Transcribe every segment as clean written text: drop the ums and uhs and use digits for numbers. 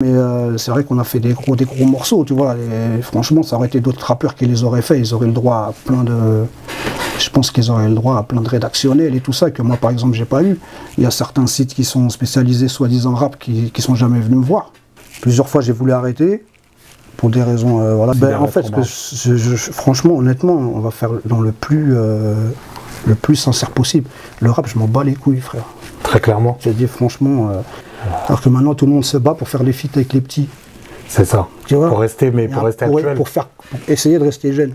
Mais c'est vrai qu'on a fait des gros morceaux, tu vois. Et franchement, ça aurait été d'autres rappeurs qui les auraient fait. Ils auraient le droit à plein de... Je pense qu'ils auraient le droit à plein de rédactionnels et tout ça, que moi, par exemple, j'ai pas eu. Il y a certains sites qui sont spécialisés, soi-disant rap, qui sont jamais venus me voir. Plusieurs fois, j'ai voulu arrêter, pour des raisons... voilà. En fait, franchement, honnêtement, on va faire dans le plus sincère possible. Le rap, je m'en bats les couilles, frère. Très clairement. J'ai dit, franchement... alors que maintenant, tout le monde se bat pour faire les feats avec les petits. C'est ça. Tu vois, pour rester actuel. Pour essayer de rester jeune.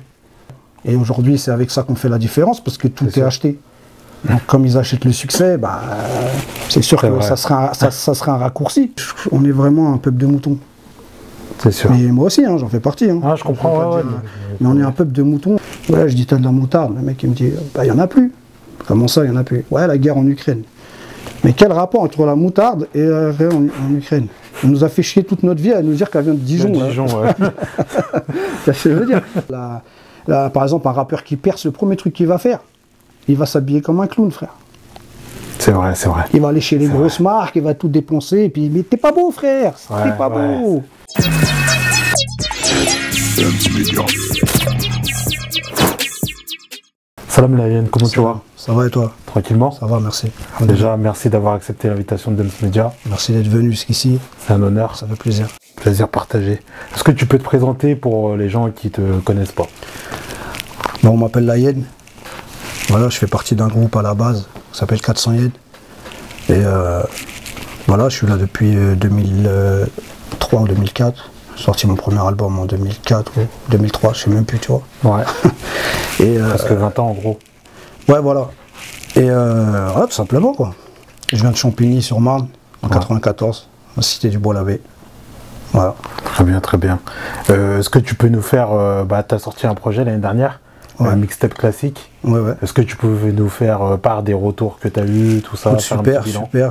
Et aujourd'hui, c'est avec ça qu'on fait la différence, parce que tout est acheté. Donc, comme ils achètent le succès, bah, c'est sûr que ça sera un raccourci. On est vraiment un peuple de moutons. C'est sûr. Et moi aussi, hein, j'en fais partie. Hein. Ah, je comprends. Mais on est un peuple de moutons. Ouais, je dis, t'as de la moutarde. Le mec, il me dit, bah, il n'y en a plus. Comment ça, il n'y en a plus? Ouais, la guerre en Ukraine. Mais quel rapport entre la moutarde et la guerre en Ukraine? On nous a fait chier toute notre vie à nous dire qu'elle vient de Dijon. Dijon, ouais. C'est ce que je veux dire. Là, par exemple, un rappeur qui perce, le premier truc qu'il va faire, il va s'habiller comme un clown, frère. C'est vrai, c'est vrai. Il va aller chez les grosses marques, il va tout dépenser, et puis, mais t'es pas beau, frère, t'es pas beau. Salam Layen, comment tu vas? Ça va et toi? Tranquillement? Ça va, merci. Déjà, merci d'avoir accepté l'invitation de Dance Media. Merci d'être venu jusqu'ici. C'est un honneur. Ça fait plaisir. Plaisir partagé. Est-ce que tu peux te présenter pour les gens qui ne te connaissent pas? Bon, on m'appelle Layen. Voilà, je fais partie d'un groupe à la base qui s'appelle 400 Yen. Et voilà, je suis là depuis 2003 ou 2004. J'ai sorti mon premier album en 2004 ou 2003, je sais même plus, tu vois. Ouais. Et presque 20 ans en gros. Ouais, voilà. Et voilà, tout simplement, quoi. Je viens de Champigny-sur-Marne, en 94, la cité du Bois-l'Abbé. Voilà. Très bien, très bien. Est-ce que tu peux nous faire... tu as sorti un projet l'année dernière, un mixtape classique. Ouais, ouais. Est-ce que tu peux nous faire part des retours que tu as eu, tout ça? Super, super.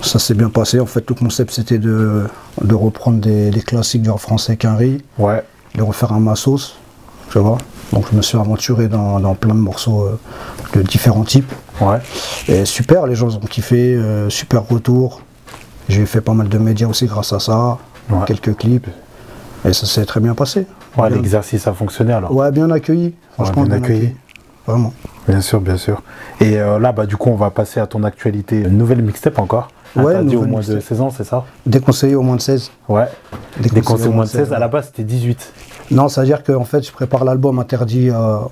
Ça s'est bien passé. En fait, tout le concept, c'était de reprendre des classiques du rap français Quinry, les refaire à ma sauce, tu vois. Donc, je me suis aventuré dans plein de morceaux de différents types. Ouais. Et super, les gens ont kiffé, super retour. J'ai fait pas mal de médias aussi grâce à ça, quelques clips. Et ça s'est très bien passé. Ouais, l'exercice a fonctionné alors. Ouais, bien accueilli. Franchement, bien accueilli. Vraiment. Bien sûr, bien sûr. Et là, du coup, on va passer à ton actualité. Une nouvelle mixtape encore. Ouais, t'as dit au moins de 16 ans, c'est ça? Déconseillé au moins de 16. Ouais. Déconseillé au moins de 16. À la base, c'était 18. Non, c'est-à-dire qu'en fait, je prépare l'album interdit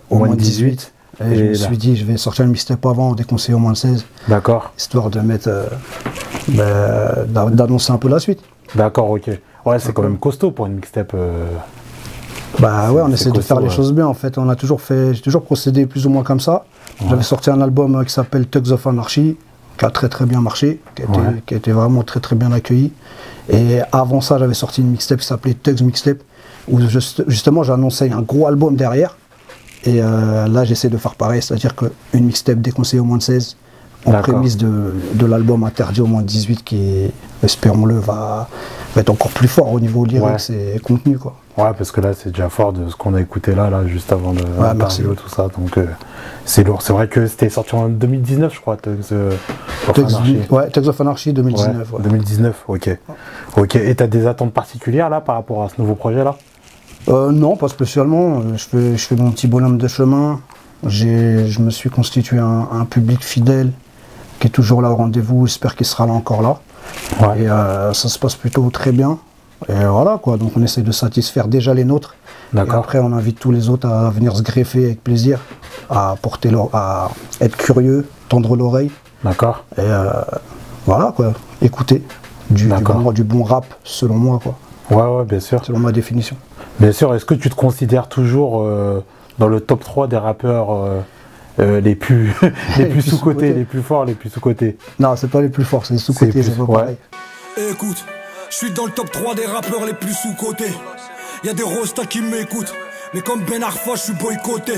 au moins de 18. Et je me suis dit, je vais sortir une mixtape avant, déconseillé au moins de 16. D'accord. Histoire de mettre... d'annoncer un peu la suite. D'accord, ok. Ouais, c'est quand même costaud pour une mixtape. Bah ouais, on essaie de faire les choses bien en fait. J'ai toujours procédé plus ou moins comme ça. J'avais sorti un album qui s'appelle Thugs of Anarchy, qui a très bien marché, qui a été vraiment très bien accueilli. Et avant ça, j'avais sorti une mixtape qui s'appelait Thugs Mixtape, où justement j'annonçais un gros album derrière. Et là, j'essaie de faire pareil, c'est-à-dire qu'une mixtape déconseillée au moins de 16, en prémisse de l'album interdit au moins de 18, qui, espérons-le, va être encore plus fort au niveau lyrique et contenu, quoi. Ouais, parce que là, c'est déjà fort de ce qu'on a écouté là juste avant l'interview, tout ça. Donc, c'est lourd. C'est vrai que c'était sorti en 2019, je crois, Thugs of Anarchy. Ouais, Thugs of Anarchy 2019. Ouais, 2019, ok. Ok. Et t'as des attentes particulières là par rapport à ce nouveau projet là? Non, pas spécialement. Je fais mon petit bonhomme de chemin. Je me suis constitué un public fidèle qui est toujours là au rendez-vous. J'espère qu'il sera là encore là. Ouais. Et ça se passe plutôt très bien. Et voilà quoi, donc on essaie de satisfaire déjà les nôtres. Et après on invite tous les autres à venir se greffer avec plaisir, à être curieux, tendre l'oreille. D'accord. Et voilà quoi, écouter du bon rap selon moi quoi. Ouais, bien sûr. Selon ma définition. Bien sûr, est-ce que tu te considères toujours dans le top 3 des rappeurs les plus sous-cotés, les plus forts, les plus sous-cotés? Non, c'est pas les plus forts, c'est les sous-cotés, c'est pas pareil. Écoute, je suis dans le top 3 des rappeurs les plus sous-cotés. Y'a des rostas qui m'écoutent, mais comme Ben Arfa, je suis boycotté.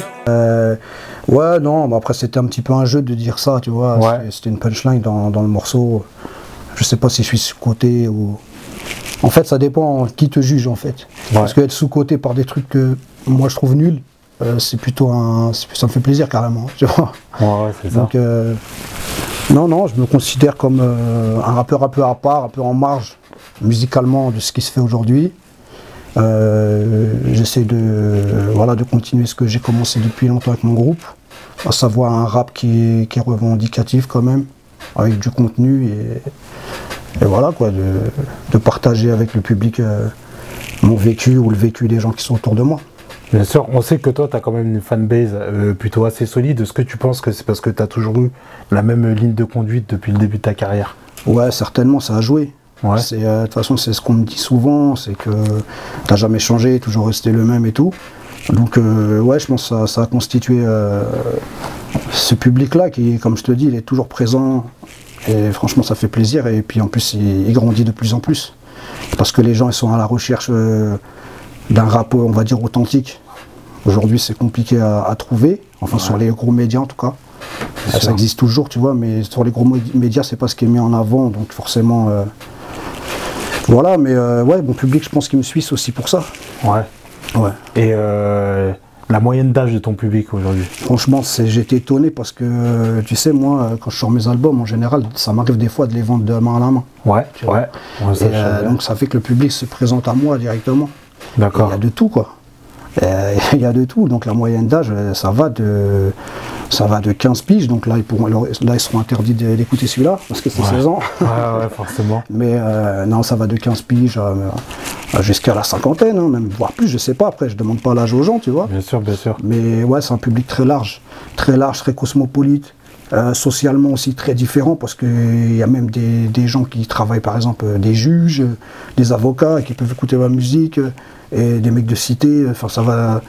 Ouais, non, après c'était un petit peu un jeu de dire ça, tu vois. C'était une punchline dans le morceau. Je sais pas si je suis sous-coté ou... En fait, ça dépend qui te juge, en fait. Parce qu'être sous-coté par des trucs que moi je trouve nuls, c'est plutôt ça me fait plaisir carrément, tu vois. Ouais, c'est ça. Donc, non, je me considère comme un rappeur un peu à part, un peu en marge musicalement de ce qui se fait aujourd'hui. J'essaie de continuer ce que j'ai commencé depuis longtemps avec mon groupe, à savoir un rap qui est revendicatif quand même, avec du contenu et voilà quoi, de partager avec le public mon vécu ou le vécu des gens qui sont autour de moi. Bien sûr, on sait que toi tu as quand même une fanbase plutôt assez solide. Est-ce que tu penses que c'est parce que tu as toujours eu la même ligne de conduite depuis le début de ta carrière? Ouais, certainement, ça a joué. Ouais. De toute façon, c'est ce qu'on me dit souvent, c'est que t'as jamais changé, toujours resté le même et tout. Donc ouais, je pense que ça a constitué ce public-là qui, comme je te dis, il est toujours présent. Et franchement, ça fait plaisir. Et puis en plus, il grandit de plus en plus. Parce que les gens, ils sont à la recherche d'un rap, on va dire, authentique. Aujourd'hui, c'est compliqué à trouver. Enfin, sur les gros médias, en tout cas. Ça existe toujours, tu vois, mais sur les gros médias, c'est pas ce qui est mis en avant. Donc forcément... Voilà, mais ouais, mon public, je pense qu'il me suit aussi pour ça. Ouais. Et la moyenne d'âge de ton public aujourd'hui? Franchement, j'étais étonné parce que, tu sais, moi, quand je sors mes albums, en général, ça m'arrive des fois de les vendre de main à la main. Ouais. Donc ça fait que le public se présente à moi directement. D'accord. Il y a de tout, quoi. Il y a de tout, donc la moyenne d'âge, ça va de 15 piges, donc là ils seront interdits d'écouter celui-là, parce que c'est 16 ans. Ouais, forcément. Mais non, ça va de 15 piges jusqu'à la cinquantaine, hein, même, voire plus, je sais pas, après je demande pas l'âge aux gens, tu vois. Bien sûr. Mais ouais, c'est un public très large, très cosmopolite, socialement aussi très différent, parce qu'il y a même des gens qui travaillent, par exemple, des juges, des avocats, qui peuvent écouter ma musique, et des mecs de cité, enfin ça va...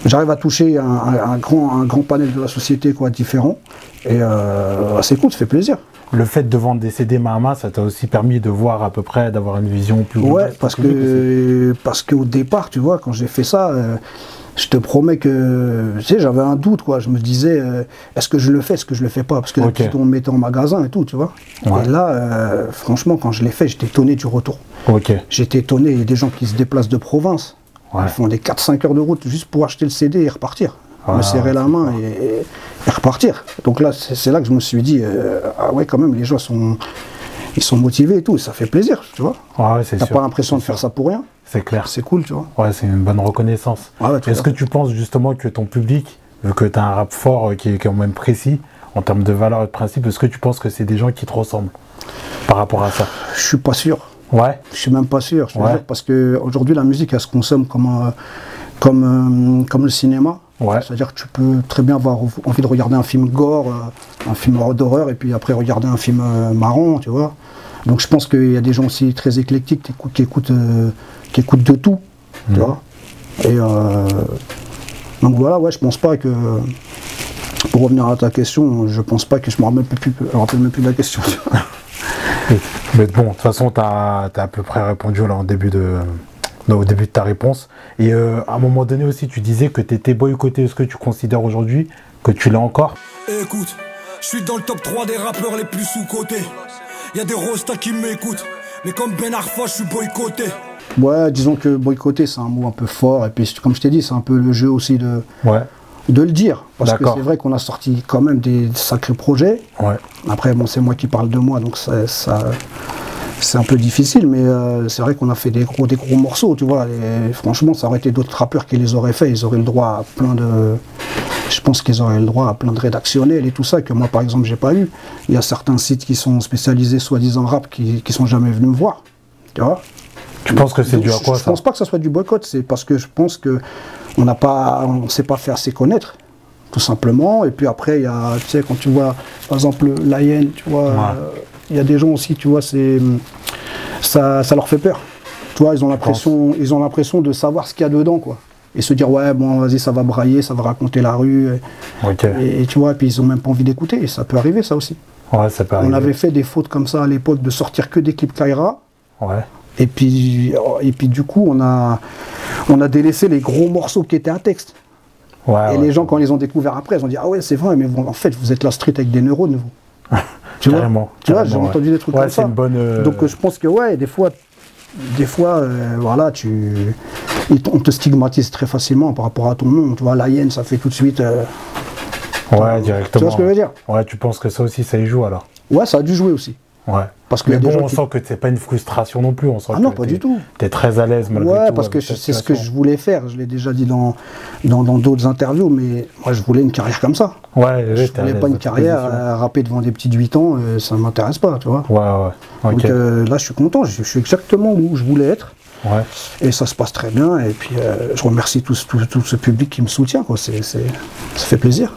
J'arrive à toucher un grand panel de la société, quoi, différent, et c'est cool, ça fait plaisir. Le fait de vendre des CD main à main, ça t'a aussi permis de voir à peu près, d'avoir une vision plus... Ouais, parce qu'au départ, tu vois, quand j'ai fait ça, je te promets que, tu sais, j'avais un doute, quoi. Je me disais, est-ce que je le fais, est-ce que je le fais pas? Parce que d'habitude, on me mettait en magasin et tout, tu vois. Ouais. Et là, franchement, quand je l'ai fait, j'étais étonné du retour. J'étais étonné, il y a des gens qui se déplacent de province. Ouais. Ils font des 4-5 heures de route juste pour acheter le CD et repartir. Me serrer la main et repartir. Donc là, c'est là que je me suis dit, ah ouais, quand même, les gens ils sont motivés et tout, et ça fait plaisir, tu vois. Ouais, t'as pas l'impression de faire ça pour rien. C'est clair. C'est cool, tu vois. Ouais, c'est une bonne reconnaissance. Est-ce que tu penses justement que ton public, vu que tu as un rap fort qui est quand même précis, en termes de valeurs et de principes, est-ce que tu penses que c'est des gens qui te ressemblent par rapport à ça? Je suis pas sûr. Ouais. Je suis même pas sûr, parce qu'aujourd'hui, la musique, elle se consomme comme le cinéma. Ouais. C'est-à-dire que tu peux très bien avoir envie de regarder un film gore, un film d'horreur, et puis après regarder un film marrant, tu vois. Donc je pense qu'il y a des gens aussi très éclectiques qui écoutent de tout, tu vois. Et donc voilà, ouais, je pense pas que... Pour revenir à ta question, je pense pas que je me rappelle même plus de la question. Mais bon, de toute façon, tu as à peu près répondu là, au début de ta réponse. Et à un moment donné aussi, tu disais que tu étais boycotté. Est-ce que tu considères aujourd'hui que tu l'as encore? Écoute, je suis dans le top 3 des rappeurs les plus sous-cotés. Il y a des rostas qui m'écoutent, mais comme Ben Arfa, je suis boycotté. Ouais, disons que boycotter, c'est un mot un peu fort. Et puis, comme je t'ai dit, c'est un peu le jeu aussi de le dire. Parce que c'est vrai qu'on a sorti quand même des sacrés projets. Ouais. Après, bon, c'est moi qui parle de moi, donc c'est un peu difficile, mais c'est vrai qu'on a fait des gros morceaux, tu vois. Et franchement, ça aurait été d'autres rappeurs qui les auraient fait. Ils auraient le droit à plein de... Je pense qu'ils auraient le droit à plein de rédactionnels et tout ça, que moi, par exemple, j'ai pas eu. Il y a certains sites qui sont spécialisés, soi-disant rap, qui sont jamais venus me voir, tu vois. Tu penses que c'est dû à quoi, ça? Je pense pas que ça soit du boycott, c'est parce que je pense que on sait pas faire assez connaître, tout simplement. Et puis après, il y a, tu sais, quand tu vois, par exemple, la hyène, tu vois, il y a des gens aussi, tu vois, ça leur fait peur. Tu vois, ils ont l'impression de savoir ce qu'il y a dedans, quoi. Et se dire, ouais, bon, vas-y, ça va brailler, ça va raconter la rue. Et tu vois, et puis ils ont même pas envie d'écouter. Et ça peut arriver, ça aussi. Ouais, ça peut arriver. On avait fait des fautes comme ça à l'époque, de sortir que des clips Kaira. Ouais. Et puis du coup, on a délaissé les gros morceaux qui étaient à texte. Ouais, et les gens, quand ils ont découvert après, ils ont dit, ah ouais, c'est vrai, mais en fait, vous êtes la street avec des neurones, vous. Tu vois, j'ai entendu des trucs comme ça. Donc je pense que, ouais, des fois voilà, on te stigmatise très facilement par rapport à ton nom. Tu vois, la hyène, ça fait tout de suite... ouais, directement. Tu vois ce que je veux dire? Ouais, tu penses que ça aussi, ça y joue alors? Ouais, ça a dû jouer aussi. Ouais. Parce que mais bon, on sent que c'est pas une frustration non plus. On sent non, pas du tout. Tu es très à l'aise malgré tout. Ouais, parce que c'est ce que je voulais faire. Je l'ai déjà dit dans d'autres interviews, mais moi, je voulais une carrière comme ça. Ouais, je voulais pas une carrière rapper devant des petits de 8 ans, ça m'intéresse pas, tu vois. Ouais. Okay. Donc là, je suis content. Je suis exactement où je voulais être. Ouais. Et ça se passe très bien. Et puis, je remercie tout ce public qui me soutient, quoi. Ça fait plaisir.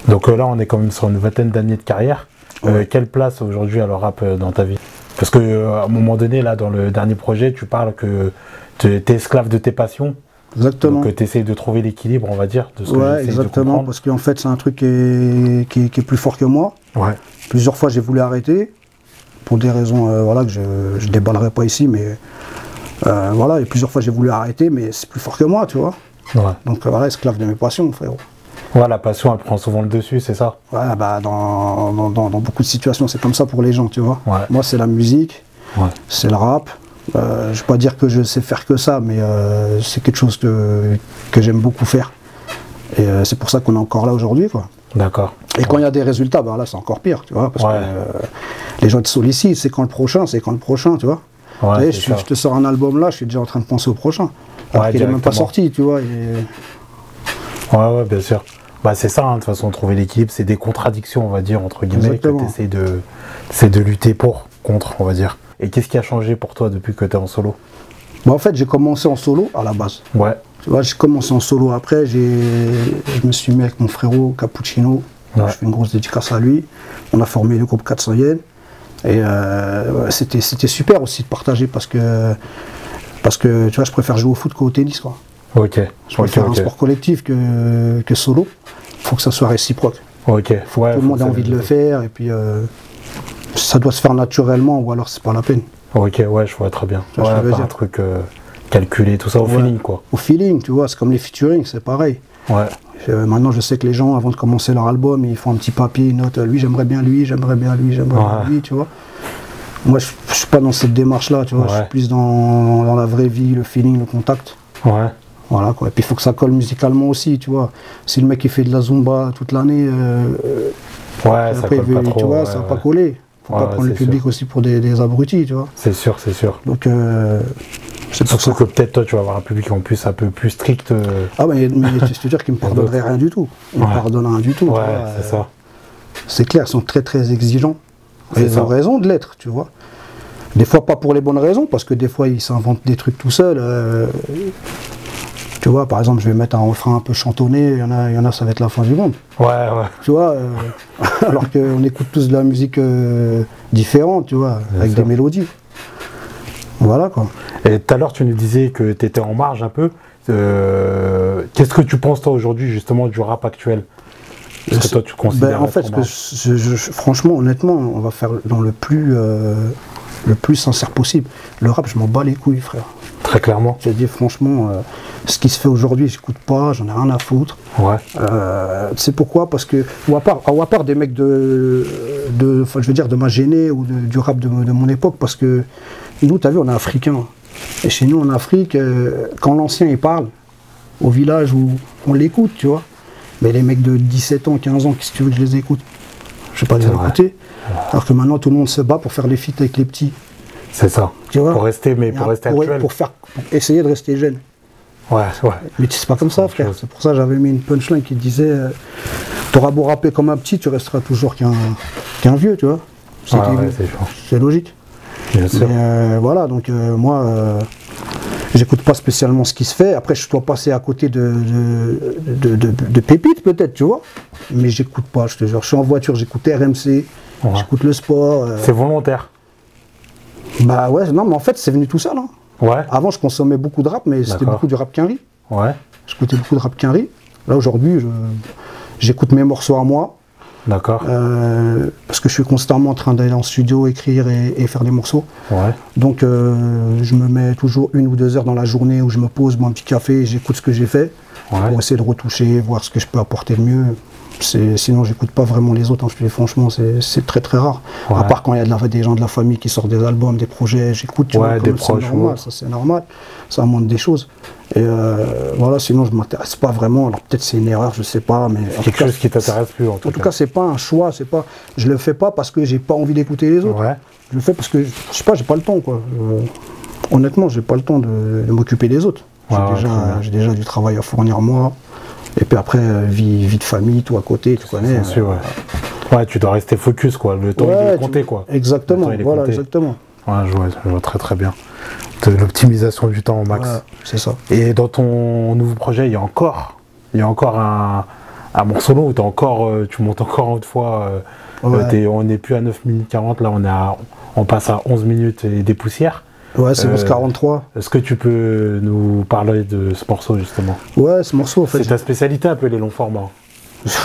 Donc là, on est quand même sur une vingtaine d'années de carrière. Quelle place aujourd'hui à le rap dans ta vie? Parce qu'à un moment donné, là, dans le dernier projet, tu parles que tu es esclave de tes passions. Exactement. Donc tu essayes de trouver l'équilibre, on va dire, de ce que ouais, exactement, parce qu'en fait, c'est un truc qui est plus fort que moi. Ouais. Plusieurs fois, j'ai voulu arrêter, pour des raisons voilà, que je ne déballerai pas ici, mais voilà, et plusieurs fois, j'ai voulu arrêter, mais c'est plus fort que moi, tu vois. Ouais. Donc voilà, esclave de mes passions, frérot. Ouais, la passion, elle prend souvent le dessus, c'est ça? Ouais, bah, dans beaucoup de situations, c'est comme ça pour les gens, tu vois. Ouais. Moi, c'est la musique, c'est le rap. Je ne vais pas dire que je sais faire que ça, mais c'est quelque chose que j'aime beaucoup faire. Et c'est pour ça qu'on est encore là aujourd'hui, quoi. D'accord. Et quand il y a des résultats, bah là, c'est encore pire, tu vois, parce que les gens te sollicitent, c'est quand le prochain, tu vois. Ouais, je te sors un album là, je suis déjà en train de penser au prochain. Alors qu'il n'est même pas sorti, tu vois. Ouais, bien sûr. Bah, c'est ça, hein, de toute façon, trouver l'équilibre, c'est des contradictions, on va dire, entre guillemets, exactement. Que tu essaies de lutter contre, on va dire. Et qu'est-ce qui a changé pour toi depuis que tu es en solo? Bah, en fait, j'ai commencé en solo à la base. Ouais. Tu vois, j'ai commencé en solo après, je me suis mis avec mon frérot Cappuccino. Je fais une grosse dédicace à lui. On a formé le groupe 400 Yen. Et c'était super aussi de partager parce que tu vois, je préfère jouer au foot qu'au tennis, quoi. Ok. Je préfère un sport collectif que solo. Il faut que ça soit réciproque. Ok. Faut que tout le monde ait envie de le faire et puis ça doit se faire naturellement ou alors c'est pas la peine. Ok, ouais, je vois très bien. Ouais, pas un truc calculé, tout ça au feeling, quoi. Au feeling, tu vois, c'est comme les featuring, c'est pareil. Ouais. Maintenant, je sais que les gens, avant de commencer leur album, ils font un petit papier, une note, lui, j'aimerais bien lui, j'aimerais bien lui, j'aimerais bien lui, tu vois. Moi, je suis pas dans cette démarche-là, tu vois, je suis plus dans la vraie vie, le feeling, le contact. Ouais. Voilà, quoi. Et puis, il faut que ça colle musicalement aussi, tu vois. Si le mec, il fait de la Zumba toute l'année, ça colle pas trop, tu vois, ça va pas coller. Faut pas prendre le public aussi pour des abrutis, tu vois. C'est sûr, c'est sûr. Donc, c'est pour ça que peut-être toi, tu vas avoir un public en plus un peu plus strict. Ah, mais je te dire qu'ils me pardonneraient rien du tout. Ils me pardonnent rien du tout. Ouais, c'est ça. C'est clair, ils sont très très exigeants. Et ils ont raison de l'être, tu vois. Des fois, pas pour les bonnes raisons, parce que des fois, ils s'inventent des trucs tout seuls. Tu vois, par exemple, je vais mettre un refrain un peu chantonné, il y en a, ça va être la fin du monde. Ouais. Tu vois, alors qu'on écoute tous de la musique différente, tu vois, avec des mélodies. Voilà, quoi. Et tout à l'heure, tu nous disais que tu étais en marge un peu. Qu'est-ce que tu penses, toi, aujourd'hui, justement, du rap actuel? Est-ce que toi, tu considères en fait, franchement, honnêtement, on va faire dans le plus sincère possible. Le rap, je m'en bats les couilles, frère. Très clairement. Je te dis, franchement, ce qui se fait aujourd'hui, j'écoute pas, j'en ai rien à foutre. Ouais. Tu sais pourquoi? Parce que, ou à part des mecs je veux dire, de ma géné ou du rap de mon époque, parce que nous, tu as vu, on est africains. Et chez nous, en Afrique, quand l'ancien, il parle, au village où on l'écoute, tu vois. Mais les mecs de 17 ans, 15 ans, qu'est-ce que tu veux que je les écoute? Je vais pas les écouter. Alors que maintenant, tout le monde se bat pour faire les feats avec les petits. C'est ça. Tu vois, pour rester actuel. Pour essayer de rester jeune. Ouais. Mais c'est pas comme ça, frère. C'est pour ça que j'avais mis une punchline qui disait t'auras beau rapper comme un petit, tu resteras toujours qu'un vieux, tu vois. C'est logique. Bien sûr. Mais voilà, donc moi, j'écoute pas spécialement ce qui se fait. Après, je dois passer à côté de pépites, peut-être, tu vois. Mais j'écoute pas, je te jure. Je suis en voiture, j'écoute RMC, j'écoute le sport. C'est volontaire. Bah ouais, non, mais en fait, c'est venu tout seul. Hein. Ouais. Avant, je consommais beaucoup de rap, mais c'était beaucoup du rap Quinry. Ouais. J'écoutais beaucoup de rap Quinry. Là, aujourd'hui, j'écoute mes morceaux à moi. D'accord. Parce que je suis constamment en train d'aller en studio, écrire et faire des morceaux. Ouais. Donc, je me mets toujours 1 ou 2 heures dans la journée où je me pose, bois un petit café et j'écoute ce que j'ai fait pour essayer de retoucher, voir ce que je peux apporter de mieux. Sinon, j'écoute pas vraiment les autres. Hein, je te dis franchement, c'est très très rare. Ouais. À part quand il y a des gens de la famille qui sortent des albums, des projets, j'écoute. Ouais, des proches. Ça c'est normal. Ça montre des choses. Et voilà, sinon je m'intéresse pas vraiment. Alors peut-être c'est une erreur, je sais pas, mais quelque chose qui t'intéresse plus en tout cas. En tout cas, c'est pas un choix. C'est pas. Je le fais pas parce que j'ai pas envie d'écouter les autres. Ouais. Je le fais parce que je sais pas, j'ai pas le temps quoi. Honnêtement, j'ai pas le temps de m'occuper des autres. J'ai déjà du travail à fournir moi. Et puis après, vie de famille, tout à côté, tu connais. Bien sûr, ouais, tu dois rester focus, quoi. Le temps il est compté, quoi. Exactement, voilà, compté. Exactement. Ouais, je vois très très bien. De l'optimisation du temps au max. Ouais, c'est ça. Et dans ton nouveau projet, il y a encore un morceau long où tu montes encore une fois. On n'est plus à 9 minutes 40, là on passe à 11 minutes et des poussières. Ouais, c'est 11:43. Est-ce que tu peux nous parler de ce morceau justement? Ouais, ce morceau en fait. C'est ta spécialité un peu les longs formats.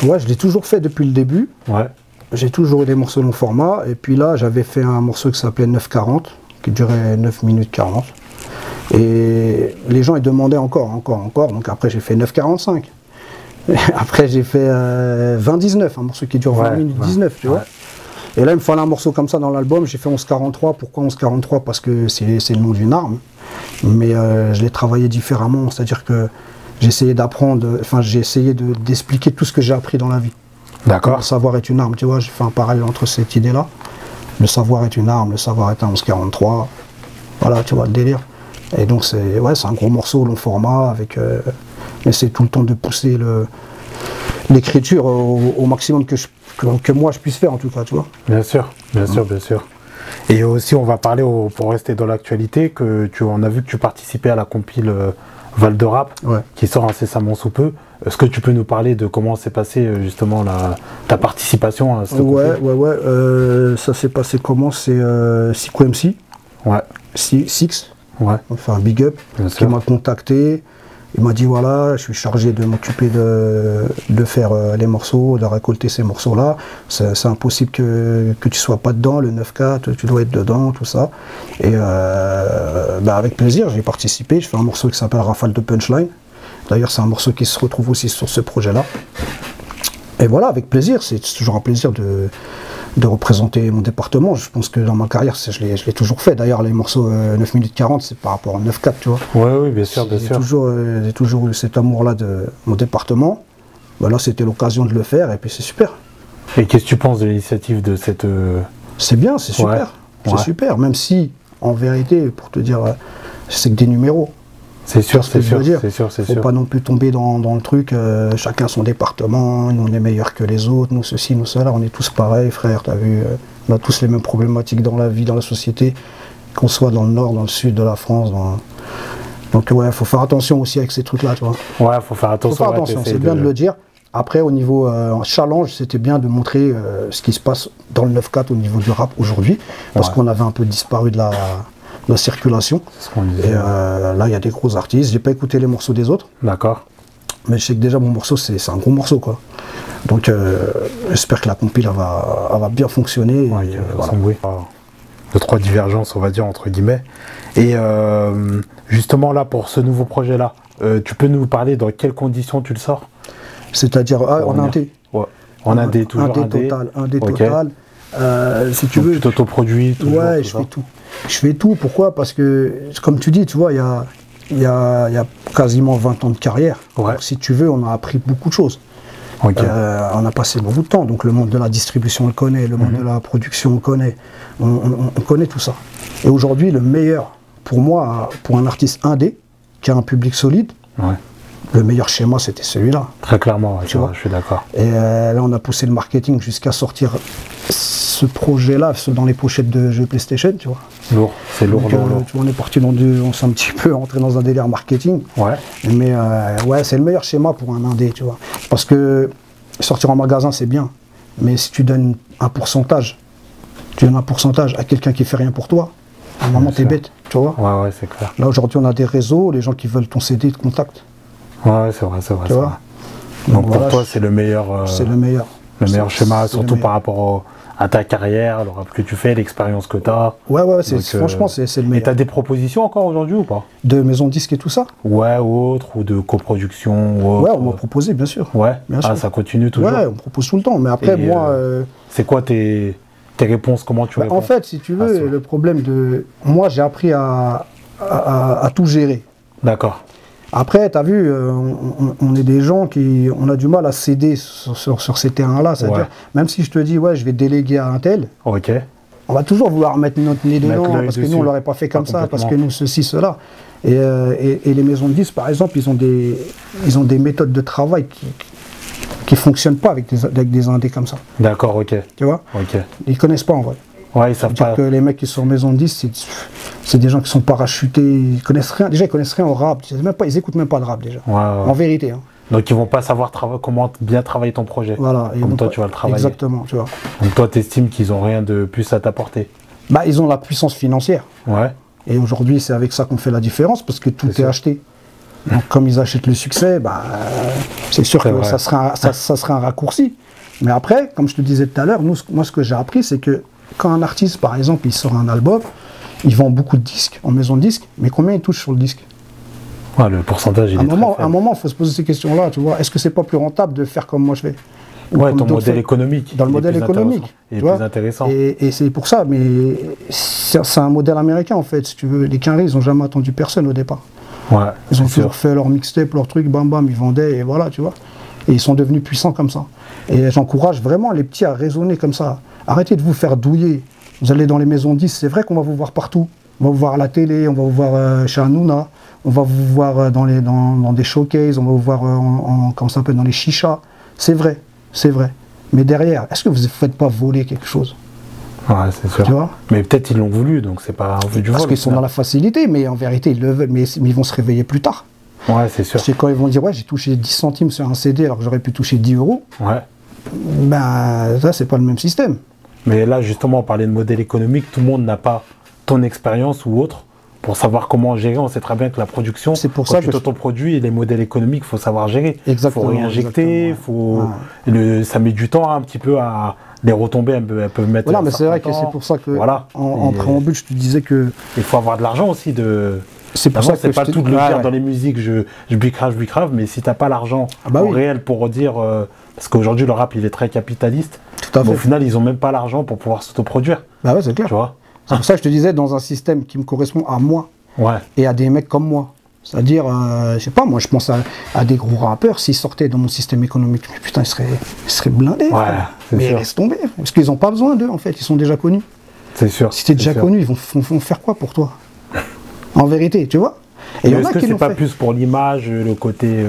Ouais, je l'ai toujours fait depuis le début. Ouais. J'ai toujours eu des morceaux long format. Et puis là, j'avais fait un morceau qui s'appelait 9:40, qui durait 9 minutes 40. Et les gens ils demandaient encore. Donc après j'ai fait 9:45. Après j'ai fait 20:19, un morceau qui dure 20 minutes 19, tu vois. Et là, il me fallait un morceau comme ça dans l'album. J'ai fait 11:43. Pourquoi 11:43? Parce que c'est le nom d'une arme. Mais je l'ai travaillé différemment. C'est-à-dire que j'ai essayé d'apprendre, j'ai essayé d'expliquer tout ce que j'ai appris dans la vie. D'accord. Le savoir est une arme. Tu vois, j'ai fait un parallèle entre cette idée-là. Le savoir est une arme, le savoir est un 11:43. Voilà, tu vois le délire. Et donc, c'est un gros morceau, long format. Mais c'est tout le temps de pousser l'écriture au maximum que moi je puisse faire en tout cas, tu vois. Bien sûr. Et aussi on va parler, pour rester dans l'actualité, on a vu que tu participais à la compile Val de Rap, qui sort incessamment sous peu. Est-ce que tu peux nous parler de comment s'est passé justement ta participation à cette compile? Ça s'est passé comment? C'est Siko MC, Six, enfin Big Up, qui m'a contacté. Il m'a dit voilà, je suis chargé de m'occuper de faire les morceaux, de récolter ces morceaux-là. C'est impossible que tu sois pas dedans, le 9-4, tu dois être dedans, tout ça. Et avec plaisir, j'ai participé. Je fais un morceau qui s'appelle Rafale de Punchline. D'ailleurs, c'est un morceau qui se retrouve aussi sur ce projet-là. Et voilà, avec plaisir, c'est toujours un plaisir de représenter mon département. Je pense que dans ma carrière, je l'ai toujours fait. D'ailleurs, les morceaux 9 minutes 40, c'est par rapport à 9-4, tu vois. Oui, bien sûr, bien sûr. J'ai toujours eu cet amour-là de mon département. Là, c'était l'occasion de le faire et puis c'est super. Et qu'est-ce que tu penses de l'initiative de cette... C'est bien, c'est super. C'est super, même si, en vérité, pour te dire, c'est que des numéros. C'est sûr, c'est sûr. Faut pas non plus tomber dans le truc, chacun son département, nous on est meilleurs que les autres, nous ceci, nous cela, on est tous pareils, frère, t'as vu, on a tous les mêmes problématiques dans la vie, dans la société, qu'on soit dans le nord, dans le sud de la France. Donc ouais, faut faire attention aussi avec ces trucs-là, tu vois. Ouais, faut faire attention. C'est bien de le dire. Après, au niveau challenge, c'était bien de montrer ce qui se passe dans le 9-4 au niveau du rap aujourd'hui, parce qu'on avait un peu disparu de la circulation. Et là, il y a des gros artistes. J'ai pas écouté les morceaux des autres. D'accord. Mais je sais que déjà mon morceau, c'est un gros morceau, quoi. Donc, j'espère que la compile elle va bien fonctionner. Ouais, voilà. De 3 divergences, on va dire, entre guillemets. Et justement, là, pour ce nouveau projet-là, tu peux nous parler dans quelles conditions tu le sors? C'est-à-dire en indé. Ouais. En indé, toujours indé. Indé total. Si tu veux. Tu t'autoproduis toujours? Ouais, je fais tout. Je fais tout. Pourquoi? Parce que, comme tu dis, tu vois, il y a quasiment 20 ans de carrière. Ouais. Donc, si tu veux, on a appris beaucoup de choses. Okay. On a passé beaucoup de temps. Donc le monde de la distribution, on le connaît. Le monde de la production, on le connaît. On connaît tout ça. Et aujourd'hui, le meilleur, pour moi, pour un artiste indé, qui a un public solide, le meilleur schéma, c'était celui-là. Très clairement, tu vois, je suis d'accord. Et là, on a poussé le marketing jusqu'à sortir ce projet-là dans les pochettes de jeux PlayStation, tu vois. Lourd, c'est lourd, lourd. Tu vois, on est parti on s'est un petit peu rentré dans un délire marketing. Ouais. Mais ouais, c'est le meilleur schéma pour un indé, tu vois. Parce que sortir en magasin, c'est bien. Mais si tu donnes un pourcentage, à quelqu'un qui fait rien pour toi, à un moment, t'es bête, tu vois. Ouais, c'est clair. Là, aujourd'hui, on a des réseaux, les gens qui veulent ton CD te contactent. Ouais, c'est vrai. Tu vois. Donc voilà, pour toi, c'est le meilleur. C'est le meilleur. Le meilleur schéma, surtout par rapport à ta carrière, le rap que tu fais, l'expérience que tu as. Ouais, franchement, c'est le meilleur. Et tu as des propositions encore aujourd'hui ou pas? De maison de disques et tout ça? Ouais, ou autre, ou de coproduction ou autre. Ouais, on m'a proposé, bien sûr. Ouais, bien sûr. Ça continue toujours? Ouais, on propose tout le temps, mais après, moi... c'est quoi tes réponses? Comment tu réponds? En fait, si tu veux, le problème de... Moi, j'ai appris à tout gérer. D'accord. Après, tu as vu, on est des gens qui... On a du mal à céder sur ces terrains-là. C'est-à-dire, même si je te dis, ouais, je vais déléguer à un tel, ok, on va toujours vouloir mettre notre nez dedans, parce que nous, on ne l'aurait pas fait comme ça, parce que nous, ceci, cela. Et les maisons de disques, par exemple, ils ont des méthodes de travail qui ne fonctionnent pas avec des indés comme ça. D'accord, ok. Tu vois? Ok. Ils ne connaissent pas, en vrai. Ouais, ils savent pas. Que les mecs qui sont en maison de disques, c'est des gens qui sont parachutés, ils connaissent rien. Déjà, ils connaissent rien au rap. Ils écoutent même pas de rap déjà. Ouais. En vérité. Hein. Donc ils vont pas savoir comment bien travailler ton projet. Voilà. Comme toi, tu vas le travailler. Exactement, tu vois. Donc toi, tu estimes qu'ils ont rien de plus à t'apporter? Bah, ils ont la puissance financière. Ouais. Et aujourd'hui, c'est avec ça qu'on fait la différence, parce que tout est acheté. Donc comme ils achètent le succès, bah, c'est sûr que ça sera un raccourci. Mais après, comme je te disais tout à l'heure, moi ce que j'ai appris, c'est que quand un artiste, par exemple, il sort un album, il vend beaucoup de disques en maison de disques, mais combien il touche sur le disque? Ouais, le pourcentage, il est très faible. À un moment, il faut se poser ces questions-là, tu vois. Est-ce que c'est pas plus rentable de faire comme moi je fais? Ouais, ton modèle économique. Dans le modèle économique. Il est plus intéressant. Et c'est pour ça, mais c'est un modèle américain, en fait, si tu veux. Les Quinry, ils n'ont jamais attendu personne au départ. Ouais, ils ont toujours fait leur mixtape, leur truc, bam bam, ils vendaient, et voilà, tu vois. Et ils sont devenus puissants comme ça. Et j'encourage vraiment les petits à raisonner comme ça. Arrêtez de vous faire douiller. Vous allez dans les maisons 10, c'est vrai qu'on va vous voir partout. On va vous voir à la télé, on va vous voir chez Hanouna, on va vous voir dans des showcases, on va vous voir comment ça s'appelle, dans les chichas. C'est vrai, c'est vrai. Mais derrière, est-ce que vous ne faites pas voler quelque chose? Ouais, c'est sûr. Tu vois? Mais peut-être ils l'ont voulu, donc c'est pas un vue du vol. Parce qu'ils sont dans la facilité, mais en vérité, ils le veulent, mais ils vont se réveiller plus tard. Ouais, c'est sûr. C'est quand ils vont dire, ouais, j'ai touché 10 centimes sur un CD alors que j'aurais pu toucher 10 euros. Ouais. Ben, ça, c'est pas le même système. Mais là, justement, on parlait de modèle économique, tout le monde n'a pas ton expérience ou autre pour savoir comment gérer. On sait très bien que la production, c'est pour quand ça tu t'autoproduis, les modèles économiques, il faut savoir gérer. Exactement. Il faut réinjecter, ça met du temps un petit peu à les retombées, elles peuvent mettre. Voilà, mais c'est vrai que c'est pour ça que, en préambule, je te disais que. Il faut avoir de l'argent aussi. C'est pour ça que c'est pas tout de le dire dans les musiques, je bicrave, mais si t'as pas l'argent réel pour dire. Parce qu'aujourd'hui, le rap, il est très capitaliste. Tout à fait. Au final, ils ont même pas l'argent pour pouvoir s'autoproduire. Bah ouais, c'est clair. Tu vois. C'est pour ça que je te disais, dans un système qui me correspond à moi et à des mecs comme moi. C'est-à-dire, je sais pas, moi je pense à des gros rappeurs, s'ils sortaient dans mon système économique, mais putain, ils seraient blindés. Ouais, mais ils restent tombés, parce qu'ils n'ont pas besoin d'eux, en fait, ils sont déjà connus. C'est sûr. Si t'es déjà connu, ils vont faire quoi pour toi? En vérité, tu vois? Et est-ce que c'est pas plus pour l'image, le côté...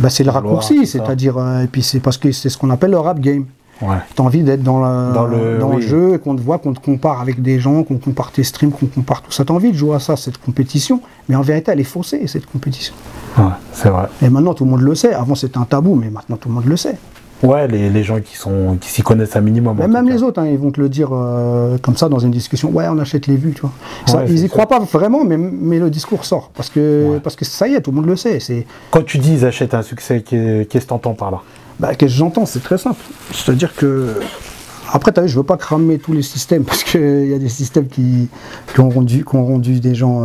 c'est le raccourci, c'est-à-dire, et puis c'est parce que c'est ce qu'on appelle le rap game. Ouais. T'as envie d'être dans le jeu, qu'on te voit, qu'on te compare avec des gens, qu'on compare tes streams, qu'on compare tout ça. T'as envie de jouer à ça, cette compétition, mais en vérité, elle est faussée, cette compétition. Ouais, c'est vrai. Et maintenant, tout le monde le sait. Avant, c'était un tabou, mais maintenant, tout le monde le sait. Ouais, les gens qui s'y connaissent un minimum. Mais même les autres, ils vont te le dire comme ça dans une discussion. Ouais, on achète les vues, tu vois. Ça, ils y croient pas vraiment, mais le discours sort. Parce que ça y est, tout le monde le sait. Quand tu dis ils achètent un succès, qu'est-ce que t'entends par là? Qu'est-ce que j'entends? C'est très simple. C'est-à-dire que... Après, tu as vu, je veux pas cramer tous les systèmes, parce qu'il y a des systèmes qui ont rendu des gens,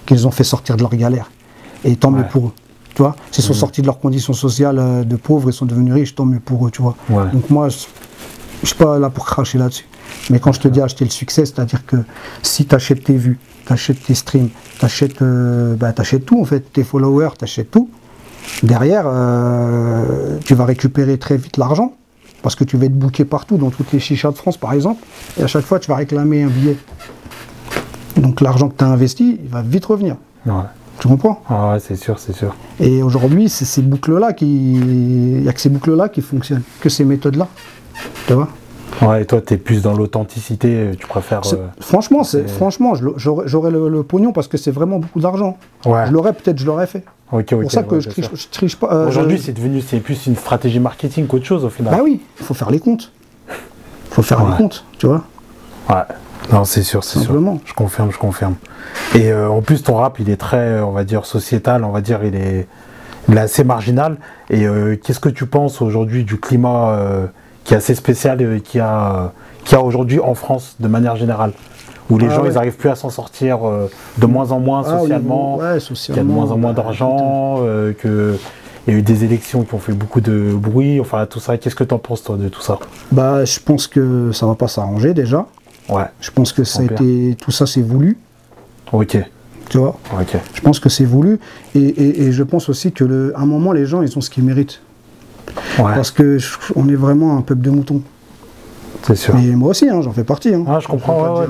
qu'ils ont fait sortir de leur galère. Et tant mieux pour eux. Tu vois, s'ils sont sortis de leurs conditions sociales de pauvres et sont devenus riches, tant mieux pour eux, tu vois. Ouais. Donc moi, je suis pas là pour cracher là-dessus. Mais quand je te dis acheter le succès, c'est-à-dire que si tu achètes tes vues, tu achètes tes streams, tu achètes tout en fait, tes followers, tu achètes tout. Derrière, tu vas récupérer très vite l'argent, parce que tu vas être booké partout, dans toutes les chichas de France par exemple, et à chaque fois tu vas réclamer un billet. Donc l'argent que tu as investi, il va vite revenir. Ouais. Tu comprends? Ah ouais, c'est sûr, c'est sûr. Et aujourd'hui, c'est ces boucles-là il n'y a que ces boucles-là qui fonctionnent, que ces méthodes-là. Tu vois? Ouais, et toi, tu es plus dans l'authenticité, tu préfères... Franchement, j'aurais le pognon parce que c'est vraiment beaucoup d'argent. Ouais. Je l'aurais fait. C'est pour ça que je triche pas. Aujourd'hui, c'est plus une stratégie marketing qu'autre chose au final. Bah oui, il faut faire les comptes. Il faut faire les comptes, tu vois. Ouais. Non, c'est sûr, c'est sûr. Je confirme. Et en plus, ton rap, il est très, on va dire, sociétal, on va dire, il est assez marginal. Et qu'est-ce que tu penses aujourd'hui du climat qui est assez spécial, qui a qu'il y a aujourd'hui en France, de manière générale? Où les gens, ils n'arrivent plus à s'en sortir de moins en moins socialement, qu'il y a de moins en moins d'argent, qu'il y a eu des élections qui ont fait beaucoup de bruit, enfin tout ça. Qu'est-ce que tu en penses, toi, de tout ça? Bah, je pense que ça va pas s'arranger déjà. Ouais. Je pense que tout ça c'est voulu. Ok. Tu vois? Ok. Je pense que c'est voulu. Et je pense aussi qu'à un moment, les gens, ils ont ce qu'ils méritent. Ouais. Parce qu'on est vraiment un peuple de moutons. C'est sûr. Et moi aussi, hein, j'en fais partie. Hein. Ah, je comprends.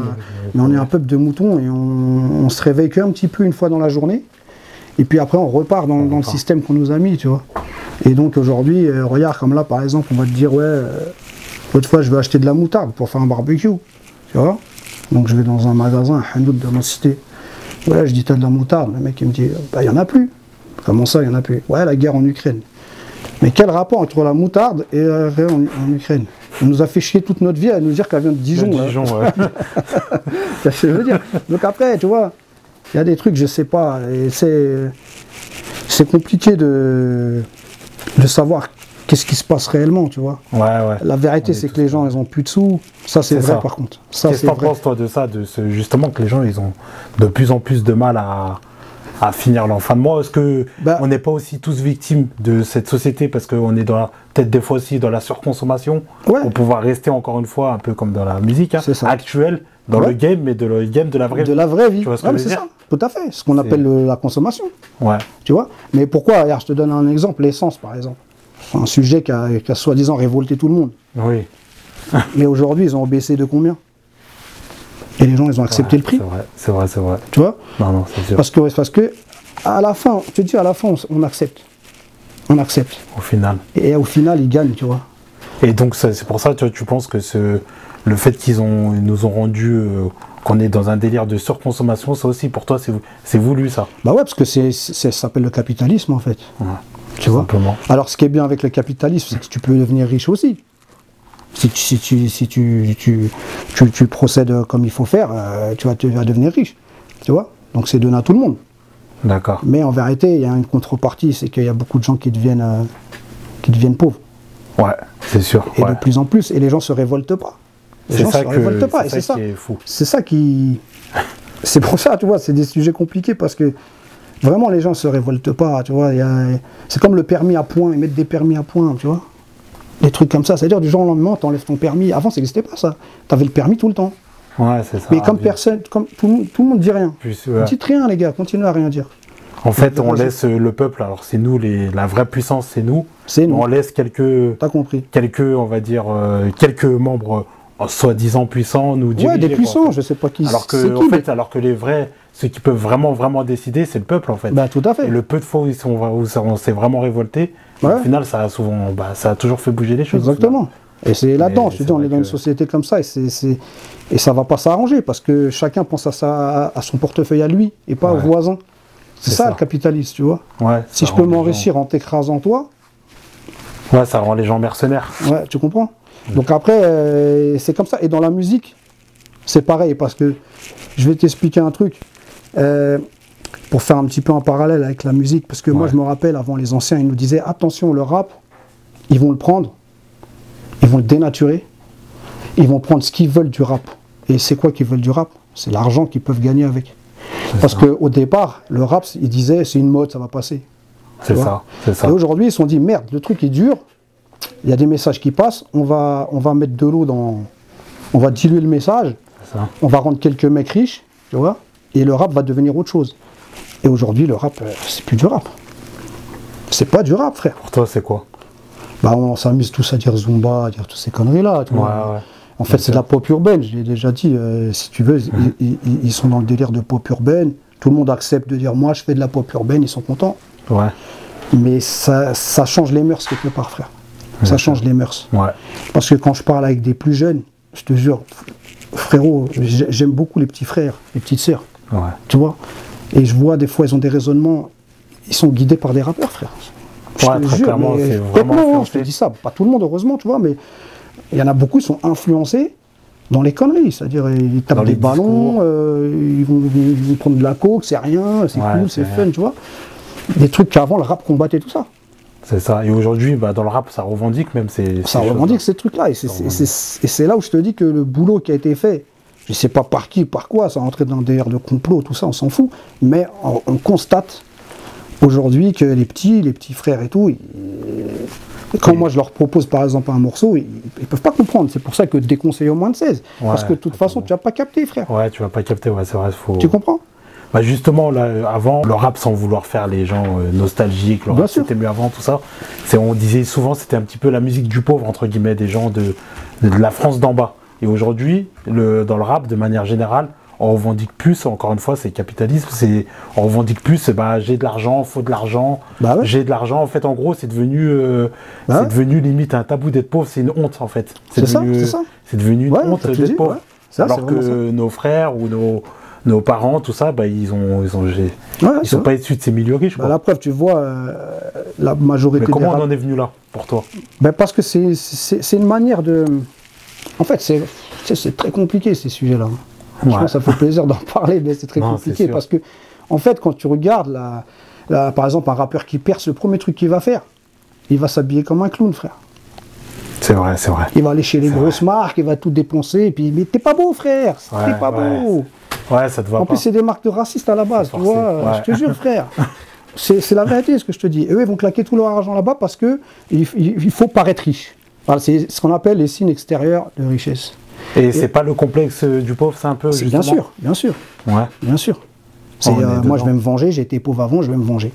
Mais on est un peuple de moutons et on se réveille qu'un petit peu une fois dans la journée. Et puis après, on repart dans le système qu'on nous a mis, tu vois. Et donc aujourd'hui, regarde, comme là, par exemple, on va te dire, ouais, l'autre fois, je vais acheter de la moutarde pour faire un barbecue. Tu vois. Donc je vais dans un magasin, un hanout de ma cité. Ouais, je dis, t'as de la moutarde. Le mec, il me dit, bah, il n'y en a plus. Comment ça, il n'y en a plus? Ouais, la guerre en Ukraine. Mais quel rapport entre la moutarde et la guerre en Ukraine? On nous a fait chier toute notre vie à nous dire qu'elle vient de Dijon. Dijon, ouais. C'est ce que je veux dire. Donc après, tu vois, il y a des trucs, je sais pas. Et c'est compliqué de savoir qu'est-ce qui se passe réellement, tu vois. Ouais, ouais. La vérité, c'est que les gens, ils ont plus de sous. Ça, c'est vrai, par contre. Qu'est-ce que tu penses, toi, de ça, justement, que les gens, ils ont de plus en plus de mal à finir leur fin de mois? Est-ce qu'on n'est pas aussi tous victimes de cette société parce qu'on est peut-être des fois aussi dans la surconsommation pour pouvoir rester encore une fois un peu comme dans la musique actuelle, dans le game, mais le game de la vraie vie. De la vraie vie. Tu vois ce que je veux dire? Ça, tout à fait. Ce qu'on appelle la consommation. Ouais. Tu vois? Mais pourquoi? Regarde, je te donne un exemple, l'essence par exemple. C'est un sujet qui a soi-disant révolté tout le monde. Oui. Mais aujourd'hui, ils ont baissé de combien? Et les gens, ils ont accepté le prix. C'est vrai. Tu vois? Non, c'est sûr. Parce que, à la fin, je te dis, à la fin, on accepte. On accepte. Au final. Et au final, ils gagnent, tu vois. Et donc, c'est pour ça, tu penses que le fait qu'ils nous ont rendu, qu'on est dans un délire de surconsommation, ça aussi, pour toi, c'est voulu, ça? Bah ouais, parce que ça s'appelle le capitalisme, en fait. Ouais. Tu vois? Simplement. Alors, ce qui est bien avec le capitalisme, c'est que tu peux devenir riche aussi. Si tu procèdes comme il faut faire, tu vas devenir riche. Tu vois? Donc c'est donné à tout le monde. D'accord. Mais en vérité, il y a une contrepartie, c'est qu'il y a beaucoup de gens qui deviennent pauvres. Ouais, c'est sûr. Et de plus en plus, et les gens se révoltent pas. Les gens se révoltent pas, et c'est ça qui est fou. C'est ça qui... C'est pour ça, tu vois, c'est des sujets compliqués parce que vraiment les gens se révoltent pas, tu vois. C'est comme le permis à points, ils mettent des permis à points, tu vois. Des trucs comme ça, c'est-à-dire du jour au lendemain, t'enlèves ton permis. Avant, ça n'existait pas ça. T'avais le permis tout le temps. Ouais, c'est ça. Mais comme personne, comme tout le monde dit rien. Dites rien, les gars, continuez à rien dire. En fait, on laisse le peuple, alors c'est nous, la vraie puissance, c'est nous. C'est nous. On laisse T'as compris. On va dire, quelques membres soi-disant puissants nous diriger. Ouais, des puissants, je sais pas qui. Alors que les vrais, ceux qui peuvent vraiment décider, c'est le peuple, en fait. Bah, tout à fait. Et le peu de fois où on s'est vraiment révolté, au final, ça a toujours fait bouger les choses. Exactement. Et c'est là-dedans, je te dis, on est dans une société comme ça, et ça va pas s'arranger, parce que chacun pense à son portefeuille à lui, et pas au voisin. C'est ça le capitalisme, tu vois. Ouais, si je peux m'enrichir en t'écrasant toi... Ouais, ça rend les gens mercenaires. Ouais, tu comprends. Donc après, c'est comme ça. Et dans la musique, c'est pareil, parce que je vais t'expliquer un truc, pour faire un petit peu en parallèle avec la musique, parce que moi je me rappelle, avant les anciens, ils nous disaient, attention, le rap, ils vont le prendre, ils vont le dénaturer, ils vont prendre ce qu'ils veulent du rap. Et c'est quoi qu'ils veulent du rap? C'est l'argent qu'ils peuvent gagner avec. Parce qu'au départ, le rap, ils disaient, c'est une mode, ça va passer. C'est ça. Et aujourd'hui, ils se sont dit, merde, le truc est dur, il y a des messages qui passent, on va mettre de l'eau dans... On va diluer le message, on va rendre quelques mecs riches, tu vois, et le rap va devenir autre chose. Et aujourd'hui, le rap, c'est plus du rap. C'est pas du rap, frère. Pour toi, c'est quoi? Bah, on s'amuse tous à dire Zumba, à dire toutes ces conneries-là, tu vois. En fait, c'est de la pop urbaine, je l'ai déjà dit, si tu veux, ils sont dans le délire de pop urbaine. Tout le monde accepte de dire, moi, je fais de la pop urbaine, ils sont contents. Ouais. Mais ça change les mœurs quelque part, frère. Ça change les mœurs. Ouais. Parce que quand je parle avec des plus jeunes, je te jure, frérot, j'aime beaucoup les petits frères, les petites sœurs. Ouais. Tu vois? Et je vois des fois, ils ont des raisonnements, ils sont guidés par des rappeurs, frère. Ouais, très clairement, c'est vraiment je te dis ça, pas tout le monde, heureusement, tu vois, mais il y en a beaucoup qui sont influencés dans les conneries, c'est-à-dire ils tapent des ballons, ils vont prendre de la coke, c'est rien, c'est cool, c'est fun, tu vois. Des trucs qu'avant le rap combattait tout ça. C'est ça. Et aujourd'hui, bah, dans le rap, ça revendique même Ça revendique ces trucs-là. Et c'est là où je te dis que le boulot qui a été fait, je ne sais pas par qui, par quoi, ça rentrait dans des airs de complot, tout ça, on s'en fout. Mais on constate aujourd'hui que les petits frères et tout, quand moi je leur propose par exemple un morceau, ils ne peuvent pas comprendre. C'est pour ça que déconseille au moins de 16. Ouais, parce que de toute façon, tu vas pas capter, frère. Ouais, tu vas pas capter, ouais, c'est vrai. Tu comprends? Bah justement, là, avant, le rap, sans vouloir faire les gens nostalgiques, le rap c'était mieux avant, tout ça, on disait souvent c'était un petit peu la musique du pauvre, entre guillemets, des gens de la France d'en bas. Et aujourd'hui, dans le rap, de manière générale, on revendique plus, encore une fois, c'est capitalisme, on revendique plus, bah, j'ai de l'argent, faut de l'argent, bah ouais. J'ai de l'argent, en fait, en gros, c'est devenu limite un tabou d'être pauvre, c'est une honte, en fait. C'est devenu une honte d'être pauvre. Ouais. Ça, alors que nos frères ou nos parents, tout ça, bah, ils sont pas issus de ces milieux riches. Bah, la preuve, tu vois, la majorité. Mais comment on en est venu là, pour toi? Ben parce que c'est une manière de. En fait, c'est très compliqué ces sujets-là. Ouais. Je pense que ça fait plaisir d'en parler, mais c'est très compliqué parce que, en fait, quand tu regardes, par exemple, un rappeur qui perce, le premier truc qu'il va faire, il va s'habiller comme un clown, frère. C'est vrai, c'est vrai. Il va aller chez les grosses marques, il va tout dépenser, et puis, mais t'es pas beau, frère, t'es pas beau. Ouais, ça te va pas. En plus, c'est des marques de racistes à la base, tu vois, je te jure, frère. C'est la vérité, ce que je te dis. Et eux, ils vont claquer tout leur argent là-bas parce qu'il faut paraître riche. Voilà, c'est ce qu'on appelle les signes extérieurs de richesse. Et c'est pas le complexe du pauvre, c'est un peu justement... Bien sûr. Ouais. Bien sûr. Moi, je vais me venger, j'ai été pauvre avant, je vais me venger.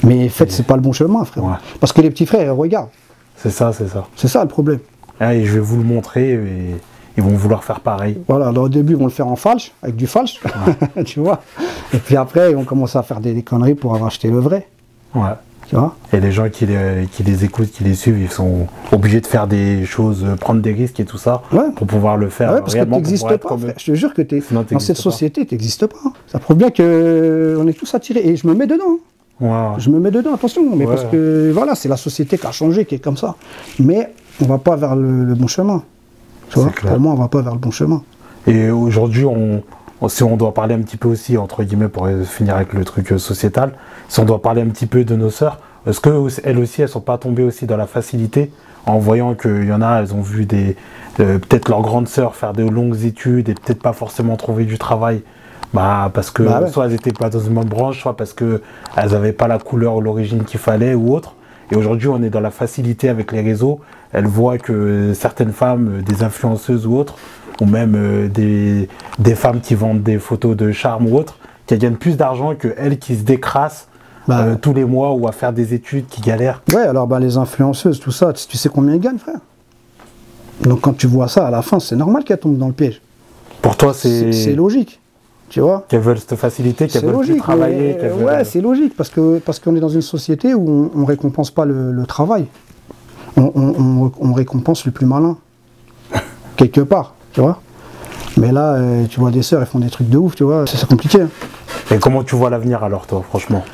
Mais en fait, c'est pas le bon chemin, frère. Ouais. Parce que les petits frères, ils regardent. C'est ça, c'est ça. C'est ça le problème. Et je vais vous le montrer et ils vont vouloir faire pareil. Voilà, alors au début, ils vont le faire en falche, avec du falche, ouais. Tu vois. Et puis après, ils vont commencer à faire des conneries pour avoir acheté le vrai. Ouais. Tu vois. Et les gens qui les écoutent, qui les suivent, ils sont obligés de faire des choses, prendre des risques et tout ça, pour pouvoir le faire. Ouais, parce que tu n'existes pas. Je te jure que dans cette société, tu n'existes pas. Ça prouve bien qu'on est tous attirés. Et je me mets dedans. Ouais. Je me mets dedans, attention. Mais parce que voilà, c'est la société qui a changé, qui est comme ça. Mais on ne va pas vers le bon chemin. Tu vois, pour moi, on ne va pas vers le bon chemin. Et aujourd'hui, si on doit parler un petit peu aussi, entre guillemets, pour finir avec le truc sociétal, si on doit parler un petit peu de nos sœurs, est-ce qu'elles aussi, elles ne sont pas tombées aussi dans la facilité en voyant qu'il y en a, elles ont vu peut-être leurs grandes sœurs faire de longues études et peut-être pas forcément trouver du travail, parce que soit elles n'étaient pas dans une bonne branche, soit parce qu'elles n'avaient pas la couleur ou l'origine qu'il fallait ou autre. Et aujourd'hui, on est dans la facilité avec les réseaux. Elles voient que certaines femmes, des influenceuses ou autres, ou même des femmes qui vendent des photos de charme ou autres, qui gagnent plus d'argent qu'elles qui se décrassent tous les mois ou à faire des études, qui galèrent. Ouais, alors les influenceuses, tout ça, tu sais combien elles gagnent, frère? Donc quand tu vois ça, à la fin, c'est normal qu'elles tombent dans le piège. Pour toi, c'est logique, tu vois? Qu'elles veulent cette facilité, qu'elles veulent plus travailler. Ouais, c'est logique, parce qu'on est dans une société où on ne récompense pas le travail. On récompense le plus malin, quelque part. Tu vois, mais là, tu vois des sœurs, elles font des trucs de ouf, tu vois, c'est compliqué. Hein. Et comment tu vois l'avenir alors, toi, franchement?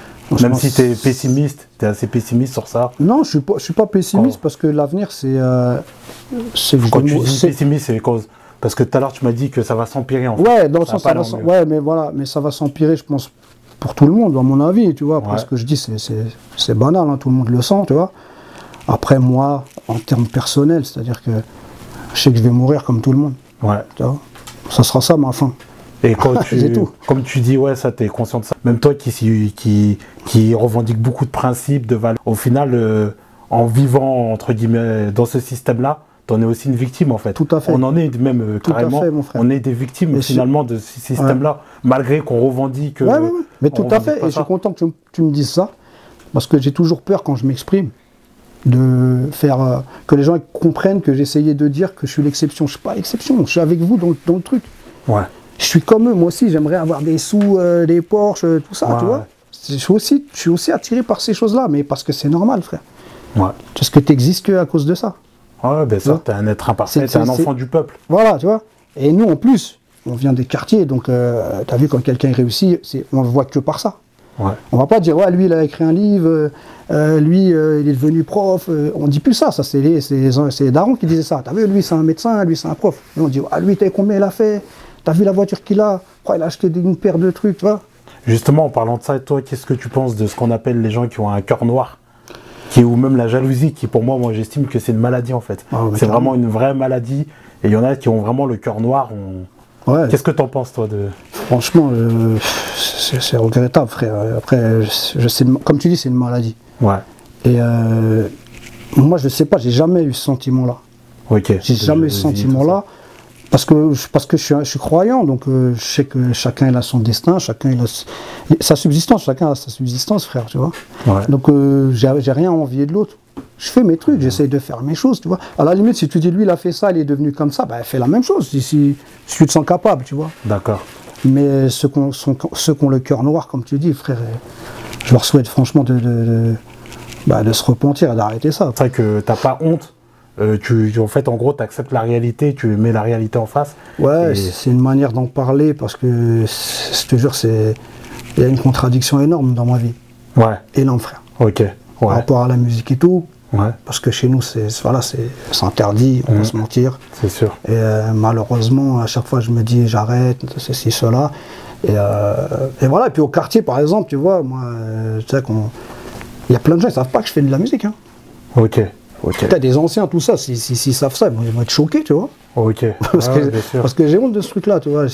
Même si tu es pessimiste, tu es assez pessimiste sur ça? Non, je suis pas pessimiste parce que l'avenir, c'est. Quand tu dis pessimiste, c'est cause. Parce que tout à l'heure, tu m'as dit que ça va s'empirer en fait. Ouais, dans le sens, mais ça va s'empirer, je pense, pour tout le monde, à mon avis, tu vois. Après, ce que je dis, c'est banal, hein, tout le monde le sent, tu vois. Après, moi, en termes personnels, c'est-à-dire que je sais que je vais mourir comme tout le monde. Ouais. Tu vois, ça sera ça ma fin. Et quand comme tu dis, ça, tu es conscient de ça. Même toi qui revendique beaucoup de principes, de valeurs, au final, en vivant, entre guillemets, dans ce système-là, tu en es aussi une victime, en fait. Tout à fait. On en est même carrément, on est des victimes, finalement, de ce système-là, malgré qu'on revendique... Ouais. Mais tout à fait, et je suis content que tu me dises ça, parce que j'ai toujours peur, quand je m'exprime, de faire que les gens comprennent que j'essayais de dire que je suis l'exception. Je ne suis pas l'exception, je suis avec vous dans le truc. Ouais. Je suis comme eux, moi aussi, j'aimerais avoir des sous, des Porsche, tout ça, tu vois. Je suis aussi attiré par ces choses-là, mais parce que c'est normal, frère. Ouais. Parce que tu n'existes qu'à cause de ça. Ouais, bien sûr, tu es un être imparfait, tu es un enfant du peuple. Voilà, tu vois. Et nous, en plus, on vient des quartiers, donc tu as vu, quand quelqu'un réussit, on le voit que par ça. Ouais. On va pas dire, lui, il a écrit un livre, lui, il est devenu prof. On dit plus ça, c'est les darons qui disaient ça. T'as vu, lui, c'est un médecin, lui, c'est un prof. Et on dit, lui, t'as vu combien il a fait? T'as vu la voiture qu'il a? Il a acheté une paire de trucs, tu vois. Justement, en parlant de ça, toi, qu'est-ce que tu penses de ce qu'on appelle les gens qui ont un cœur noir? ou même la jalousie, qui pour moi j'estime que c'est une maladie en fait. Ah, c'est vraiment une vraie maladie. Et il y en a qui ont vraiment le cœur noir. Ouais. Qu'est-ce que t'en penses toi de... Franchement, c'est regrettable, frère. Après, je sais, comme tu dis, c'est une maladie. Ouais. Et moi, je sais pas, j'ai jamais eu ce sentiment-là. Ok. J'ai jamais eu ce sentiment-là. Parce que je suis croyant, donc je sais que chacun il a son destin, chacun il a sa subsistance, chacun a sa subsistance, frère, tu vois. Ouais. Donc j'ai rien à envier de l'autre. Je fais mes trucs, j'essaye de faire mes choses, tu vois. À la limite, si tu dis lui il a fait ça, il est devenu comme ça, bah fais la même chose, si tu te sens capable, tu vois. D'accord. Mais ceux qui ont le cœur noir, comme tu dis, frère, je leur souhaite franchement de se repentir et d'arrêter ça. C'est vrai que t'as pas honte. En fait, en gros, tu acceptes la réalité, tu mets la réalité en face. Ouais, c'est une manière d'en parler parce que, je te jure, il y a une contradiction énorme dans ma vie. Ouais. Énorme, frère. Ok. Ouais. Par rapport à la musique et tout. Ouais. Parce que chez nous, c'est interdit, on va se mentir. C'est sûr. Et malheureusement, à chaque fois, je me dis, j'arrête, ceci, cela. Et voilà. Et puis au quartier, par exemple, tu vois, moi, tu sais il y a plein de gens qui ne savent pas que je fais de la musique. Hein. Ok. Okay. T'as des anciens, tout ça, s'ils savent ça, ils vont être choqués, tu vois. Ok. parce que j'ai honte de ce truc-là, tu vois.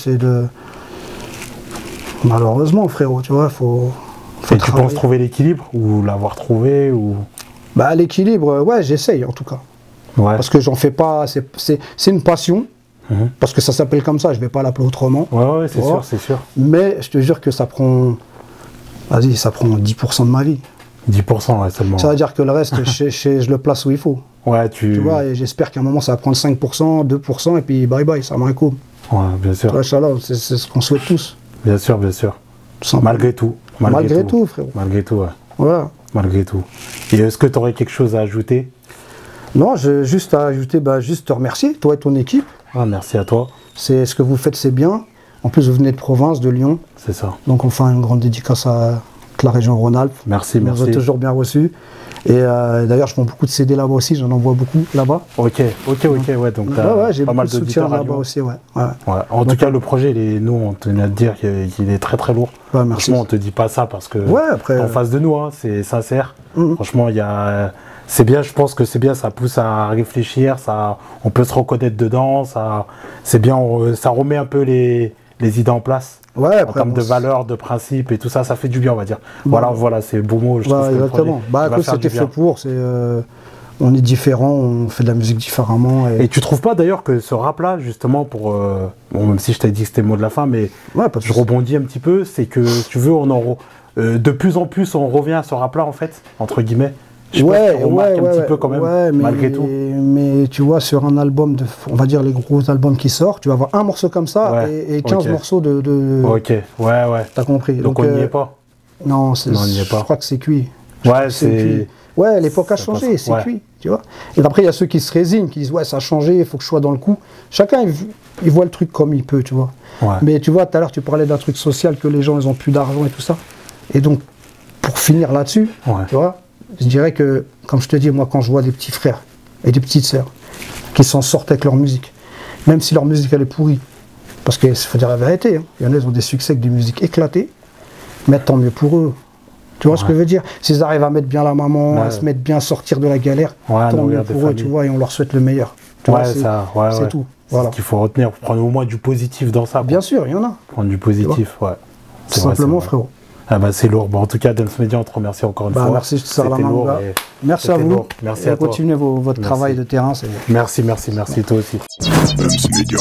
Malheureusement, frérot, tu vois, faut Et tu penses trouver l'équilibre ou l'avoir trouvé ou... Bah, l'équilibre, ouais, j'essaye en tout cas. Ouais. Parce que j'en fais pas. C'est une passion. Parce que ça s'appelle comme ça, je vais pas l'appeler autrement. Ouais, c'est sûr, c'est sûr. Mais je te jure que ça prend. Vas-y, ça prend 10% de ma vie. 10%, ouais, seulement. Ça veut dire que le reste, je le place où il faut. Ouais, tu vois, et j'espère qu'à un moment, ça va prendre 5%, 2%, et puis bye bye, ça m'arrête. Ouais, bien sûr. Inch'Allah, c'est ce qu'on souhaite tous. Bien sûr, bien sûr. Malgré tout. Malgré tout, frérot. Malgré tout, ouais. Voilà. Malgré tout. Et est-ce que tu aurais quelque chose à ajouter? Non, juste à ajouter, juste te remercier, toi et ton équipe. Ah, merci à toi. Ce que vous faites, c'est bien. En plus, vous venez de province, de Lyon. C'est ça. Donc, on fait une grande dédicace à la région Rhône-Alpes. Merci, merci. Vous êtes toujours bien reçus. Et d'ailleurs, je vends beaucoup de CD là-bas aussi, j'en envoie beaucoup là-bas. Ok, ouais, donc j'ai pas mal de soutien là-bas aussi, ouais. En tout cas, le projet, nous, on tenait à te dire qu'il est très très lourd. Ouais, merci. Franchement, on te dit pas ça parce que après, en face de nous, hein, c'est sincère. Franchement, c'est bien, je pense que c'est bien, ça pousse à réfléchir, on peut se reconnaître dedans, c'est bien, ça remet un peu les idées en place. Ouais, après, en termes de valeurs, de principes et tout ça, ça fait du bien, on va dire. Voilà, c'est le beau mot. Je trouve exactement. Écoute, c'était fait pour. On est différents, on fait de la musique différemment. Et tu trouves pas d'ailleurs que ce rap-là, justement, même si je t'ai dit que c'était le mot de la fin, mais je rebondis un petit peu, c'est que, si tu veux, de plus en plus, on revient à ce rap-là, en fait, entre guillemets. Je pense que tu remarques un petit peu quand même, malgré tout. Mais tu vois, sur un album, on va dire les gros albums qui sortent, tu vas avoir un morceau comme ça et 15 morceaux de... Ok, ouais. T'as compris. Donc on n'y est pas. Non, je crois que c'est cuit. Ouais, l'époque a changé, c'est cuit, tu vois. Et après, il y a ceux qui se résignent, qui disent, ouais, ça a changé, il faut que je sois dans le coup. Chacun, il voit le truc comme il peut, tu vois. Mais tu vois, tout à l'heure, tu parlais d'un truc social, que les gens, ils ont plus d'argent et tout ça. Et donc, pour finir là-dessus, tu vois, je dirais que, comme je te dis, moi, quand je vois des petits frères et des petites sœurs qui s'en sortent avec leur musique, même si leur musique, elle est pourrie, parce qu'il faut dire la vérité, hein, il y en a, ils ont des succès avec des musiques éclatées, mais tant mieux pour eux. Tu vois ce que je veux dire? S'ils arrivent à mettre bien la maman, à se mettre bien, sortir de la galère, tant mieux pour eux, tu vois, et on leur souhaite le meilleur. C'est tout. Voilà. Ce qu'il faut retenir, prendre au moins du positif dans ça. Bien sûr, il y en a. Prendre du positif, Tout simplement, frérot. Ah bah c'est lourd. En tout cas, Dance Media, on te remercie encore une fois. Merci, je te sers la main. Merci à vous. Merci à toi. Continuez votre travail de terrain. Merci, toi aussi. Dance Media.